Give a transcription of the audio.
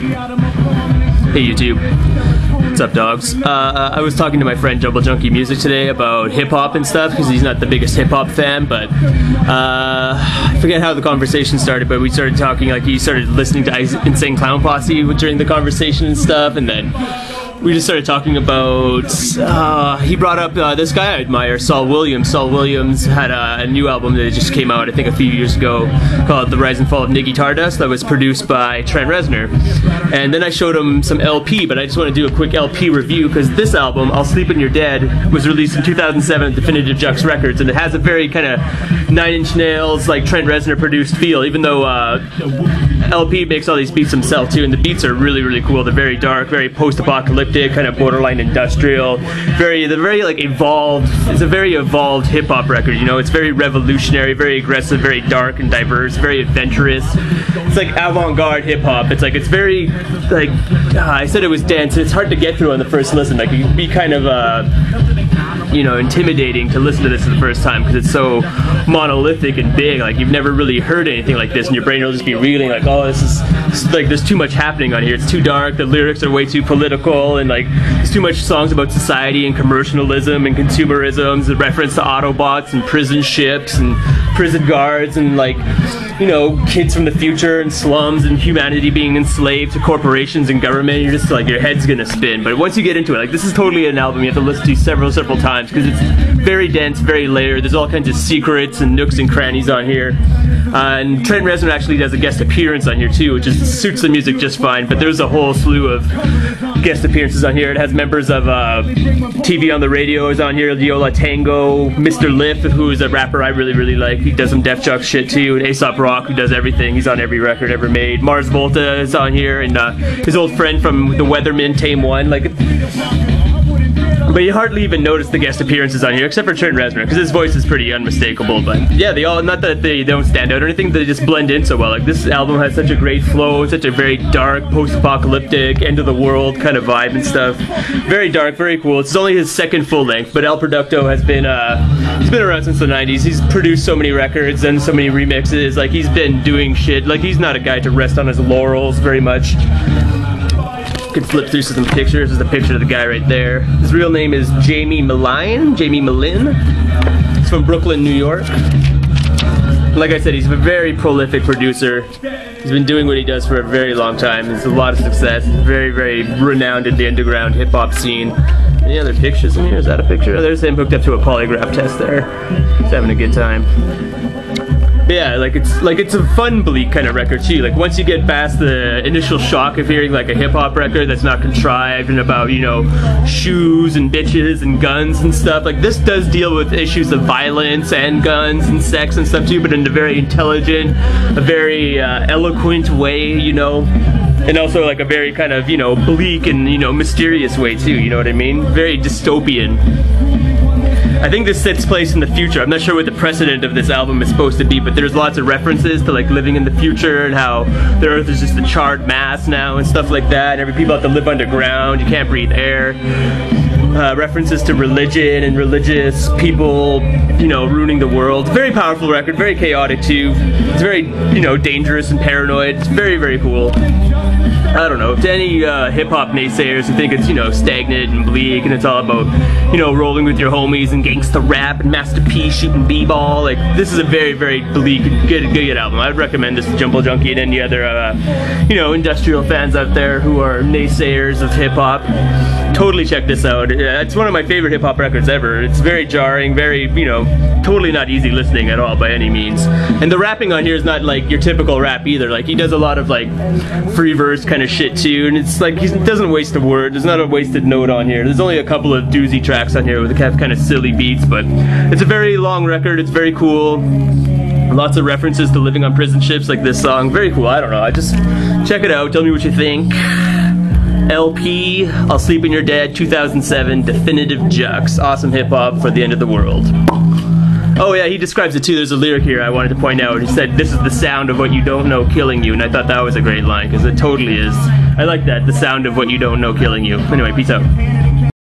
Hey YouTube. What's up, dogs? I was talking to my friend Jumble Junkie Music today about hip-hop and stuff, because he's not the biggest hip-hop fan, but I forget how the conversation started, but we started talking, like he started listening to Insane Clown Posse during the conversation and stuff, and then we just started talking about, he brought up this guy I admire, Saul Williams. Saul Williams had a new album that just came out, I think a few years ago, called The Rise and Fall of Niggy Tardust, that was produced by Trent Reznor. And then I showed him some LP, but I just want to do a quick LP review, because this album, I'll Sleep in Your Dead, was released in 2007 at Definitive Jux Records, and it has a very kind of 9 Inch Nails, like Trent Reznor produced feel, even though LP makes all these beats himself too, and the beats are really, really cool. They're very dark, very post-apocalyptic, kind of borderline industrial, they're very like evolved. It's a very evolved hip-hop record, you know. It's very revolutionary, very aggressive, very dark and diverse, very adventurous. It's like avant-garde hip-hop. It's like, it's very like, I said it was dense. It's hard to get through on the first listen. Like, it can be kind of you know, intimidating to listen to this for the first time, because it's so monolithic and big. Like, you've never really heard anything like this, and your brain will just be reeling like, oh, this is like, there's too much happening on here. It's too dark, the lyrics are way too political, and like, there's too much songs about society and commercialism and consumerism, the reference to Autobots and prison ships and prison guards and, like, you know, kids from the future and slums and humanity being enslaved to corporations and government. You're just like, your head's gonna spin. But once you get into it, like, this is totally an album you have to listen to several times, because it's very dense, very layered. There's all kinds of secrets and nooks and crannies on here. And Trent Reznor actually does a guest appearance on here too, which just suits the music just fine. But there's a whole slew of guest appearances on here. It has members of TV on the Radio is on here, Yola Tango, Mr.Lif, who is a rapper I really, really like. He does some Def Jux shit too, and Aesop, who does everything. He's on every record ever made. Mars Volta is on here, and his old friend from the Weathermen, Tame. Like, but you hardly even notice the guest appearances on here, except for Trent Reznor, because his voice is pretty unmistakable. But yeah, they all, not that they don't stand out or anything, they just blend in so well. Like, this album has such a great flow, such a very dark, post-apocalyptic, end of the world kind of vibe and stuff. Very dark, very cool. It's only his second full length, but El Producto has been he's been around since the 90s. He's produced so many records and so many remixes. Like, he's been doing shit. Like, he's not a guy to rest on his laurels very much. Can flip through some pictures. There's a picture of the guy right there. His real name is Jamie Malin. He's from Brooklyn, New York. Like I said, he's a very prolific producer. He's been doing what he does for a very long time. He's a lot of success. He's very, very renowned in the underground hip-hop scene. Any other pictures in here? Is that a picture? Oh, there's him hooked up to a polygraph test there. He's having a good time. But yeah, like it's a fun Bleak kind of record too. Like, once you get past the initial shock of hearing like a hip hop record that's not contrived and about, you know, shoes and bitches and guns and stuff, like, this does deal with issues of violence and guns and sex and stuff too, but in a very intelligent, a very eloquent way, you know. And also like a very kind of, you know, bleak and, you know, mysterious way too, you know what I mean? Very dystopian. I think this sets place in the future. I'm not sure what the precedent of this album is supposed to be, but there's lots of references to like living in the future and how the earth is just a charred mass now and stuff like that. And people have to live underground, you can't breathe air. References to religion and religious people, you know, ruining the world. Very powerful record, very chaotic too. It's very, you know, dangerous and paranoid. It's very, very cool. I don't know, to any hip-hop naysayers who think it's, you know, stagnant and bleak and it's all about, you know, rolling with your homies and gangsta rap and Master P shooting b-ball, like, this is a very, very bleak and good album. I would recommend this to Jumble Junkie and any other, you know, industrial fans out there who are naysayers of hip-hop. Totally check this out. It's one of my favorite hip-hop records ever. It's very jarring, very, you know, totally not easy listening at all by any means. And the rapping on here is not like your typical rap either. Like, he does a lot of like free verse kind of shit too, and it's like he doesn't waste a word. There's not a wasted note on here. There's only a couple of doozy tracks on here with kind of silly beats, but it's a very long record. It's very cool. Lots of references to living on prison ships, like this song. Very cool. I don't know. I just check it out. Tell me what you think. LP, I'll Sleep in Your Dead, 2007, Definitive Jux. Awesome hip-hop for the end of the world. Oh yeah, he describes it too. There's a lyric here I wanted to point out. He said, "This is the sound of what you don't know killing you," and I thought that was a great line, because it totally is. I like that, the sound of what you don't know killing you. Anyway, peace out.